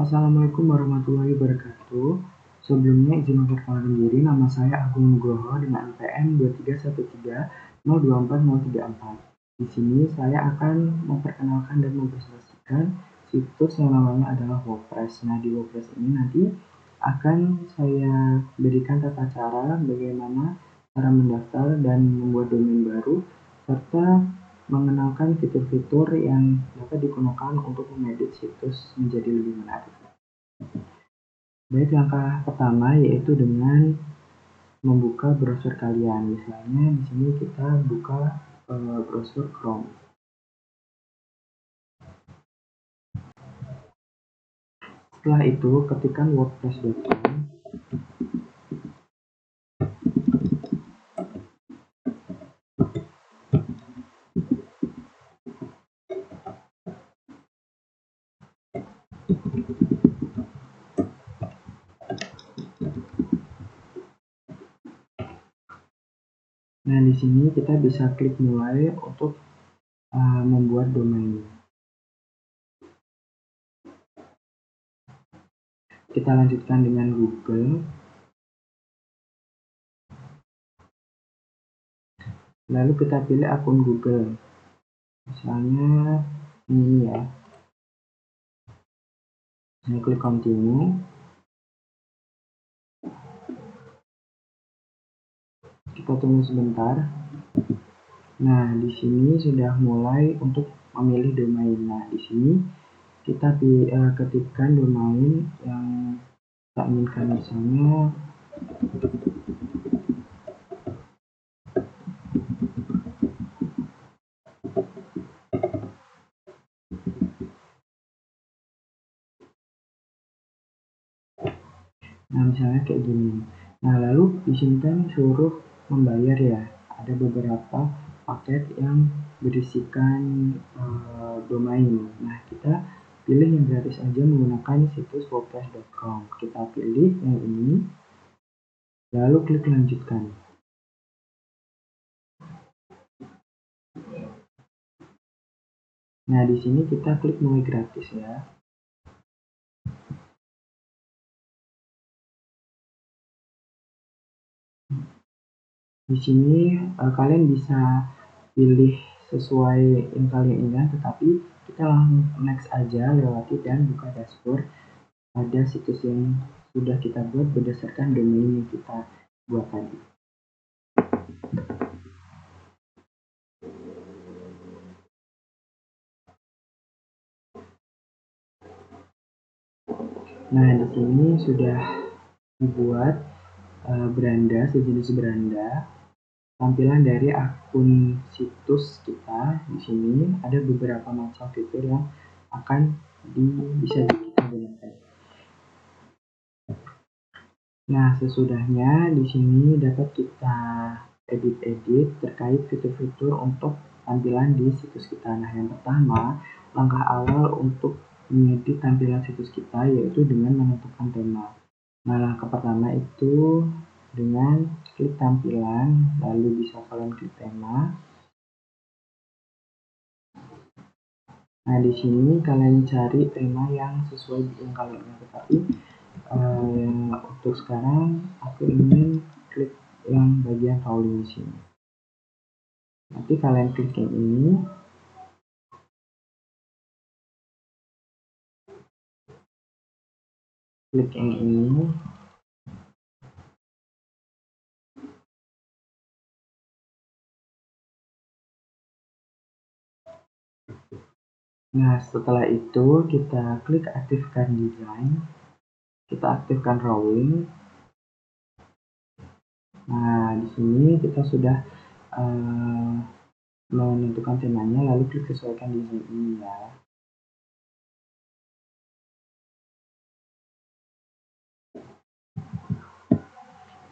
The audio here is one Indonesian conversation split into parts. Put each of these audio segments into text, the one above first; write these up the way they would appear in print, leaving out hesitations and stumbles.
Assalamualaikum warahmatullahi wabarakatuh. Sebelumnya izin memperkenalkan diri, nama saya Agung Nugroho dengan NPM 23130240034. Di sini saya akan memperkenalkan dan mempresentasikan situs yang namanya adalah WordPress. Nah, di WordPress ini nanti akan saya berikan tata cara bagaimana cara mendaftar dan membuat domain baru, serta mengenalkan fitur-fitur yang dapat digunakan untuk mengedit situs menjadi lebih menarik. Baik, langkah pertama yaitu dengan membuka browser kalian. Misalnya di sini kita buka browser Chrome. Setelah itu ketikkan wordpress.com. Nah, di sini kita bisa klik mulai untuk membuat domain. Kita lanjutkan dengan Google. Lalu kita pilih akun Google. Misalnya ini ya. Saya klik continue. Kita tunggu sebentar. Nah, di sini sudah mulai untuk memilih domain. Nah, di sini kita ketikkan domain yang kita inginkan, misalnya misalnya kayak gini. Nah, lalu di sini kan suruh membayar ya. Ada beberapa paket yang berisikan domain. Nah, kita pilih yang gratis aja menggunakan situs wordpress.com. Kita pilih yang ini, lalu klik lanjutkan. Nah, di sini kita klik mulai gratis ya. Di sini kalian bisa pilih sesuai yang kalian inginkan, tetapi kita langsung next aja, lewati dan buka dashboard pada situs yang sudah kita buat berdasarkan domain yang kita buat tadi. Nah, di sini sudah dibuat beranda, sejenis beranda. Tampilan dari akun situs kita di sini ada beberapa macam fitur yang akan bisa kita gunakan. Nah, sesudahnya di sini dapat kita edit-edit terkait fitur-fitur untuk tampilan di situs kita. Nah, yang pertama, langkah awal untuk mengedit tampilan situs kita yaitu dengan menentukan tema. Nah, langkah pertama itu dengan klik tampilan, lalu bisa kalian klik tema. Nah, di sini kalian cari tema yang sesuai yang kalian inginkan. Tapi untuk sekarang aku ingin klik yang bagian rolling di sini. Nanti kalian klik yang ini. Klik yang ini. Nah, setelah itu kita klik aktifkan design. Kita aktifkan rolling. Nah, di sini kita sudah menentukan temanya, lalu klik sesuaikan desain ini ya.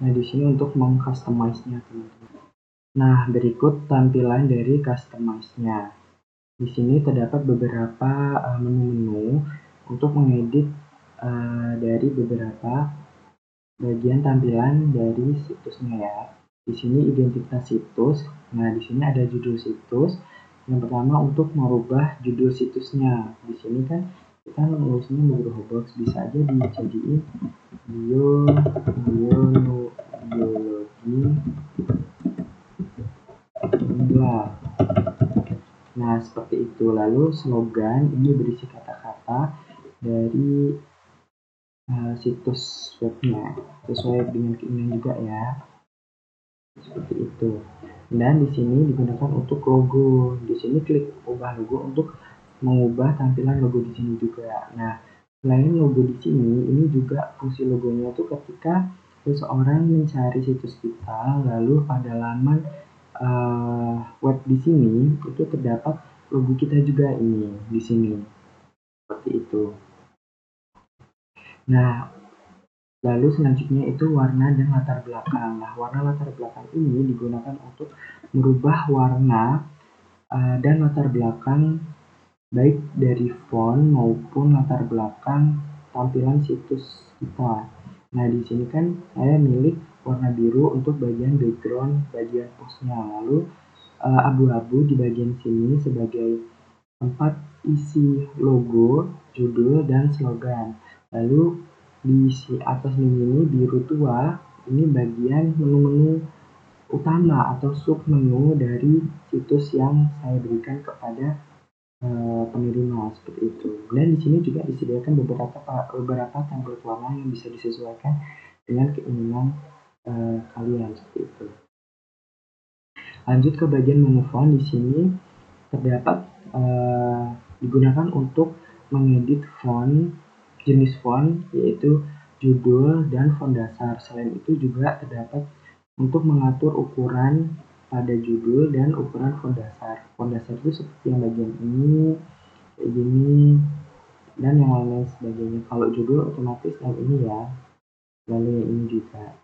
Nah, di sini untuk mengcustomize-nya teman-teman. Nah, berikut tampilan dari customize-nya. Di sini terdapat beberapa menu-menu untuk mengedit dari beberapa bagian tampilan dari situsnya ya. Di sini identitas situs. Nah, di sini ada judul situs. Yang pertama untuk merubah judul situsnya. Di sini kan kita nulisnya neurobox, bisa aja dijadiin biologi inilah. Nah, seperti itu. Lalu slogan ini berisi kata-kata dari situs webnya sesuai dengan keinginan juga ya, seperti itu. Dan di sini digunakan untuk logo. Di sini klik ubah logo untuk mengubah tampilan logo di sini juga. Nah, selain logo di sini, ini juga fungsi logonya itu ketika seseorang mencari situs kita, lalu pada laman web di sini itu terdapat logo kita juga ini di sini, seperti itu. Nah, lalu selanjutnya itu warna dan latar belakang. Nah, warna latar belakang ini digunakan untuk merubah warna dan latar belakang baik dari font maupun latar belakang tampilan situs kita. Nah, di sini kan saya milih warna biru untuk bagian background, bagian postnya. Lalu abu-abu di bagian sini sebagai tempat isi logo, judul, dan slogan. Lalu di atas ini biru tua, ini bagian menu-menu utama atau sub menu dari situs yang saya berikan kepada penerima, seperti itu. Dan di sini juga disediakan beberapa template warna yang bisa disesuaikan dengan keinginan kalian, seperti itu. Lanjut ke bagian menu font. Di sini terdapat digunakan untuk mengedit font, jenis font yaitu judul dan font dasar. Selain itu juga terdapat untuk mengatur ukuran pada judul dan ukuran font dasar. Font dasar itu seperti yang bagian ini, kayak gini, dan yang lain-lain sebagainya. Kalau judul otomatis yang ini ya, lalu yang ini juga.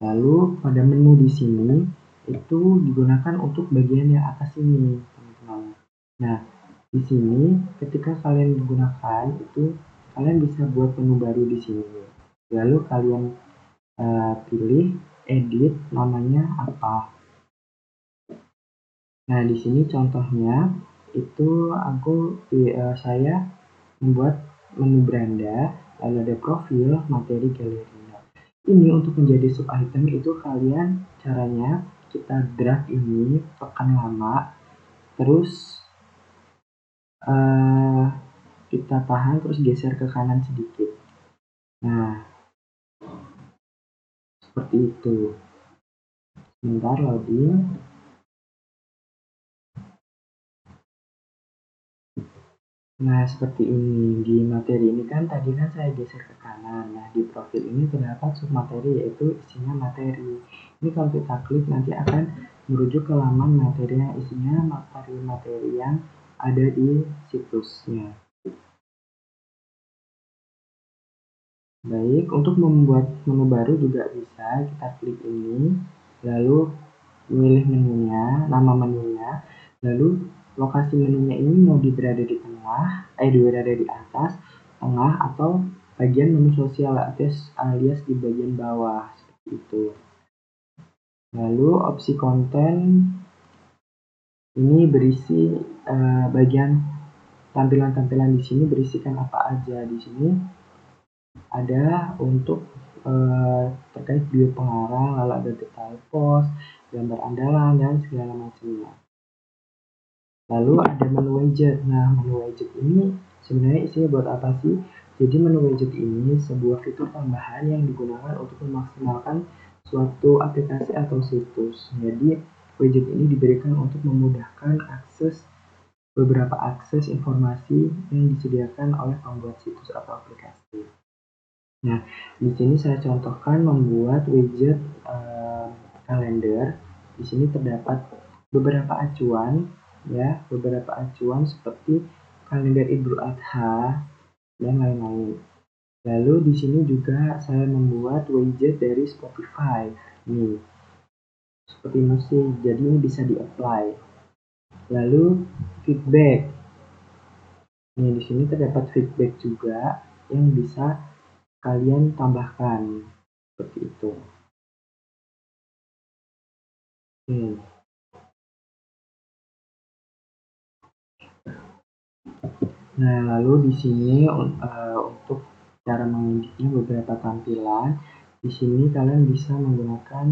Lalu pada menu di sini itu digunakan untuk bagian yang atas ini, teman-teman. Nah, di sini ketika kalian menggunakan itu kalian bisa buat menu baru di sini. Lalu kalian pilih edit, namanya apa. Nah, di sini contohnya itu saya membuat menu beranda, lalu ada profil, materi, galeri. Ini untuk menjadi sub item itu kalian caranya kita drag ini, tekan lama, terus kita tahan terus geser ke kanan sedikit. Nah, seperti itu. Sebentar loading. Nah, seperti ini. Di materi ini kan tadi kan saya geser ke kanan. Nah, di profil ini terdapat submateri yaitu isinya materi. Ini kalau kita klik nanti akan merujuk ke laman materi yang isinya materi-materi yang ada di situsnya. Baik, untuk membuat menu baru juga bisa. Kita klik ini, lalu pilih menunya, nama menunya, lalu lokasi menunya ini mau berada di tengah, berada di atas, tengah, atau bagian menu sosial alias di bagian bawah, seperti itu. Lalu opsi konten ini berisi bagian tampilan-tampilan di sini berisikan apa aja. Di sini ada untuk terkait bio pengarang, lalu ada detail post, gambar andalan, dan segala macamnya. Lalu ada menu widget. Nah, menu widget ini sebenarnya isinya buat apa sih? Jadi menu widget ini sebuah fitur tambahan yang digunakan untuk memaksimalkan suatu aplikasi atau situs. Jadi widget ini diberikan untuk memudahkan beberapa akses informasi yang disediakan oleh pembuat situs atau aplikasi. Nah, di sini saya contohkan membuat widget kalender. Di sini terdapat beberapa acuan, ya, beberapa acuan seperti kalender Idul Adha dan lain-lain. Lalu di sini juga saya membuat widget dari Spotify. Nih, seperti musik, jadi ini bisa di-apply. Lalu feedback. Nih, di sini terdapat feedback juga yang bisa kalian tambahkan seperti itu. Nah, lalu di sini untuk cara mengeditnya beberapa tampilan. Di sini kalian bisa menggunakan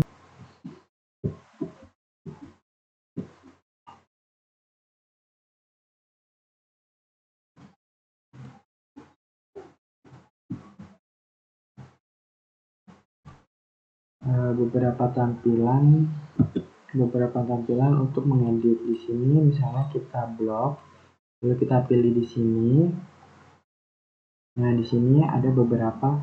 beberapa tampilan untuk mengedit. Di sini misalnya kita blok, lalu kita pilih di sini. Nah, di sini ada beberapa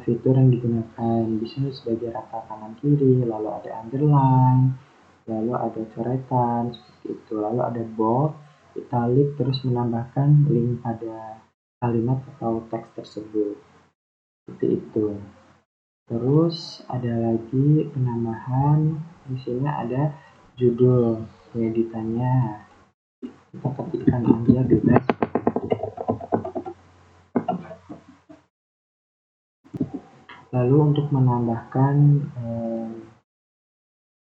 fitur yang digunakan. Bisa sebagai rata kanan kiri, lalu ada underline, lalu ada coretan seperti itu, lalu ada bold, italic, terus menambahkan link pada kalimat atau teks tersebut seperti itu. Terus ada lagi penambahan, di sini ada judul editannya, kita ketikkan aja bebas. Lalu untuk menambahkan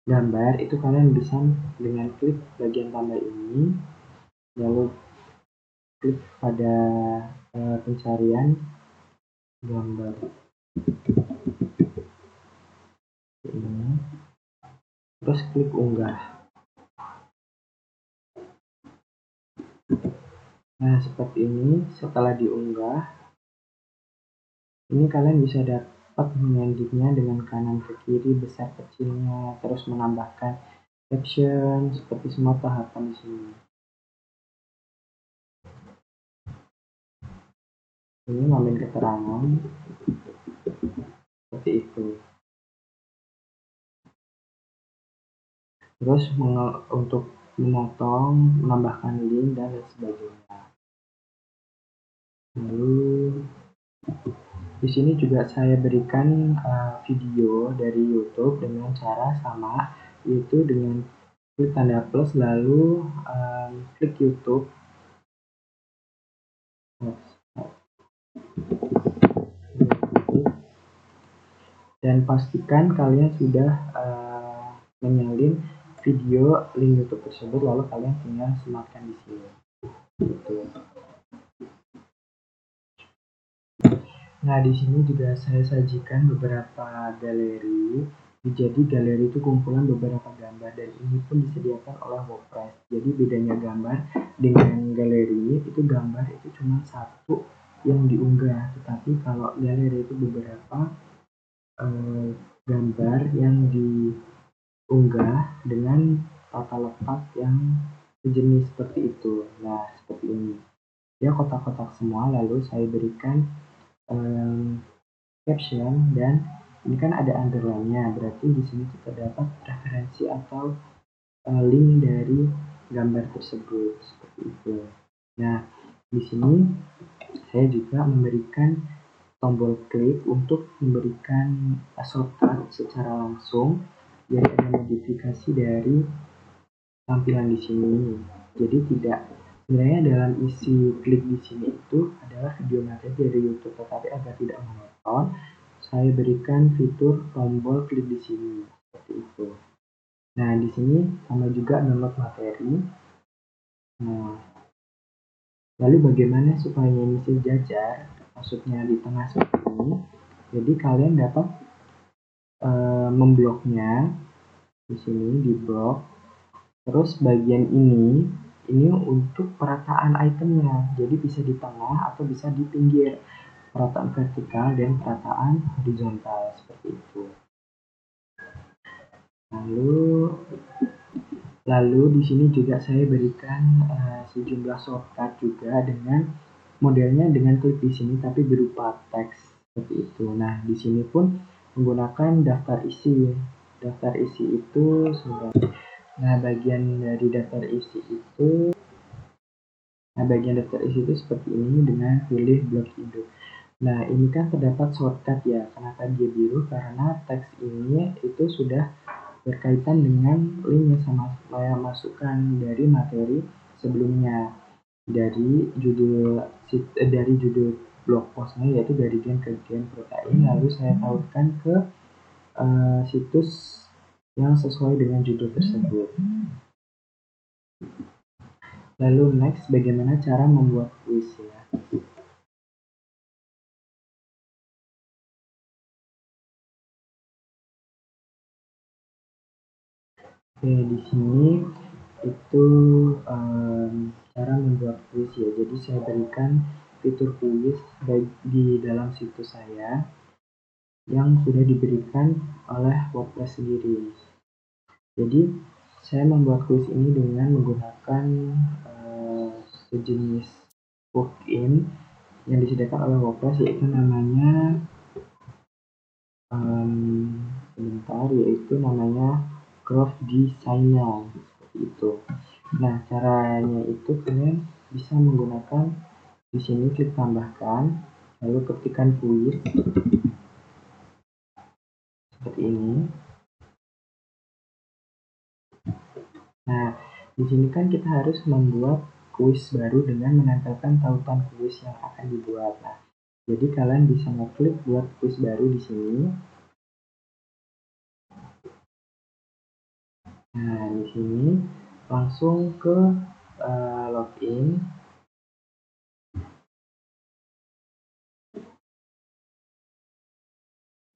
gambar itu kalian bisa dengan klik bagian tambah ini, lalu klik pada pencarian gambar ini, terus klik unggah. Nah, seperti ini. Setelah diunggah, ini kalian bisa dapat mengeditnya dengan kanan ke kiri, besar kecilnya, terus menambahkan caption seperti semua tahapan di sini. Ini ngambil keterangan seperti itu. Terus untuk memotong, menambahkan link dan lain sebagainya. Lalu di sini juga saya berikan video dari YouTube dengan cara sama, yaitu dengan klik tanda plus lalu klik YouTube. Dan pastikan kalian sudah menyalin video link YouTube tersebut, lalu kalian tinggal sematkan di sini. Gitu. Nah, di sini juga saya sajikan beberapa galeri. Jadi galeri itu kumpulan beberapa gambar dan ini pun disediakan oleh WordPress. Jadi bedanya gambar dengan galeri itu gambar itu cuma satu yang diunggah, tetapi kalau galeri itu beberapa gambar yang diunggah dengan tata letak yang sejenis seperti itu. Nah, seperti ini. Ya, kotak-kotak semua, lalu saya berikan caption dan ini kan ada underline-nya, berarti di sini kita dapat referensi atau link dari gambar tersebut seperti itu. Nah, di sini saya juga memberikan tombol klik untuk memberikan shortcut secara langsung. Jadi ada modifikasi dari tampilan di sini. Jadi tidak sebenarnya dalam isi klik di sini itu adalah video materi dari YouTube, tetapi agar tidak monoton, saya berikan fitur tombol klik di sini seperti itu. Nah, di sini sama juga download materi. Nah, lalu bagaimana supaya ini sejajar? Maksudnya di tengah seperti ini. Jadi kalian dapat membloknya di sini di blok. Terus bagian ini untuk perataan itemnya. Jadi bisa di tengah atau bisa di pinggir. Perataan vertikal dan perataan horizontal seperti itu. Lalu di sini juga saya berikan sejumlah shortcut juga dengan modelnya dengan klik di sini tapi berupa teks seperti itu. Nah, di sini pun menggunakan daftar isi. Daftar isi itu sudah. Nah, bagian daftar isi itu seperti ini dengan pilih blok hidup. Nah, ini kan terdapat shortcut ya. Kenapa dia biru? Karena teks ini itu sudah berkaitan dengan link yang saya masukkan dari materi sebelumnya, dari judul blog postnya, yaitu dari gen ke gen protein, lalu saya tautkan ke situs yang sesuai dengan judul tersebut. Lalu next, bagaimana cara membuat kuis ya. Oke, di sini itu cara membuat kuis ya. Jadi saya berikan fitur kuis di dalam situs saya yang sudah diberikan oleh WordPress sendiri. Jadi saya membuat kuis ini dengan menggunakan sejenis plugin yang disediakan oleh WordPress, yaitu namanya yaitu namanya Graph Designer, seperti itu. Nah, caranya itu kalian bisa menggunakan di sini, klik tambahkan, lalu ketikkan kuis seperti ini. Nah, di sini kan kita harus membuat kuis baru dengan menempelkan tautan kuis yang akan dibuat. Nah, jadi kalian bisa ngeklik buat kuis baru di sini. Nah, di sini langsung ke login.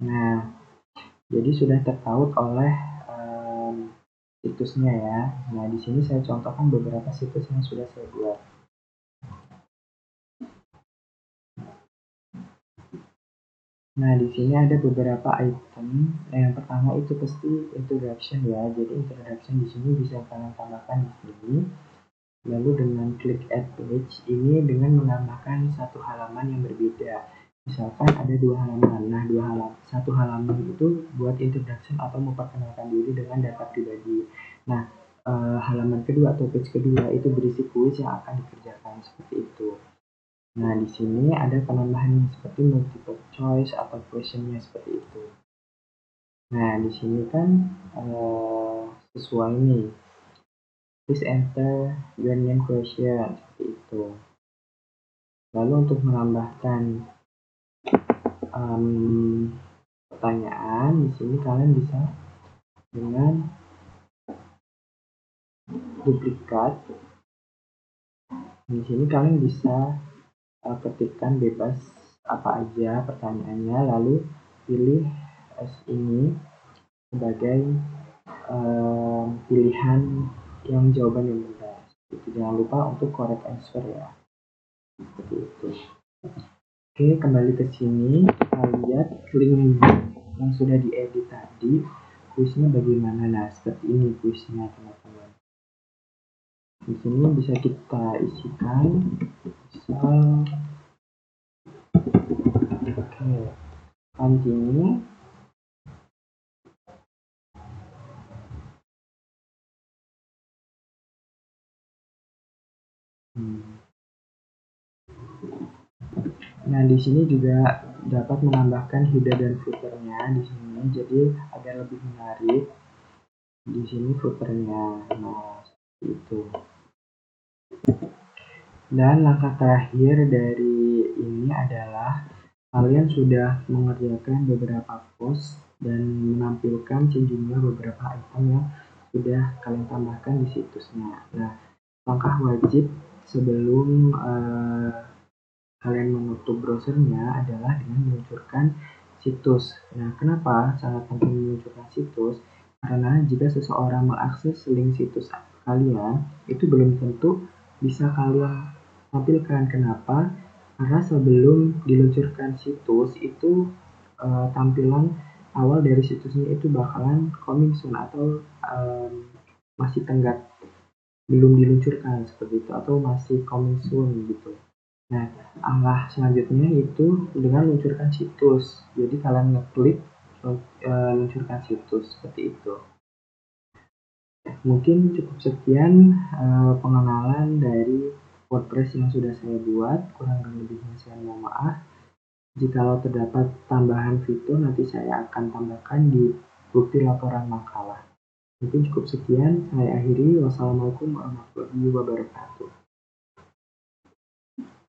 Nah, jadi sudah terpaut oleh situsnya ya. Nah, di sini saya contohkan beberapa situs yang sudah saya buat. Nah, di sini ada beberapa item. Yang pertama itu pasti introduction ya. Jadi introduction di sini bisa kalian tambahkan di sini. Lalu dengan klik add page ini dengan menambahkan satu halaman yang berbeda. Misalkan ada 2 halaman. Nah, satu halaman itu buat introduction atau memperkenalkan diri dengan data pribadi. Nah, halaman kedua atau page kedua itu berisi kuis yang akan dikerjakan, seperti itu. Nah, di sini ada penambahan seperti multiple choice atau questionnya, seperti itu. Nah, di sini kan sesuai nih. Please enter your name question, seperti itu. Lalu untuk menambahkan pertanyaan, di sini kalian bisa dengan duplikat. Di sini kalian bisa ketikkan bebas apa aja pertanyaannya, lalu pilih ini sebagai pilihan yang jawaban yang benar. Itu jangan lupa untuk correct answer ya, seperti itu. Oke, kembali ke sini, kita lihat link yang sudah diedit tadi, kuisnya bagaimana. Nah, seperti ini kuisnya teman-teman. Di sini bisa kita isikan, misal continue. Nah, di sini juga dapat menambahkan header dan footernya di sini, jadi agar lebih menarik. Di sini footernya, nah seperti itu. Dan langkah terakhir dari ini adalah kalian sudah mengerjakan beberapa post dan menampilkan sejumlah beberapa item yang sudah kalian tambahkan di situsnya. Nah, langkah wajib sebelum kalian menutup browsernya adalah dengan meluncurkan situs. Nah, kenapa sangat penting meluncurkan situs? Karena jika seseorang mengakses link situs kalian, itu belum tentu bisa kalian tampilkan. Kenapa? Karena sebelum diluncurkan situs itu tampilan awal dari situsnya itu bakalan coming soon atau masih tenggat, belum diluncurkan seperti itu, atau masih coming soon gitu. Nah, arah selanjutnya itu dengan luncurkan situs. Jadi kalian ngeklik luncurkan situs, seperti itu. Mungkin cukup sekian pengenalan dari WordPress yang sudah saya buat. Kurang lebihnya saya mohon maaf. Jikalau terdapat tambahan fitur, nanti saya akan tambahkan di bukti laporan makalah. Mungkin cukup sekian, saya akhiri. Wassalamualaikum warahmatullahi wabarakatuh.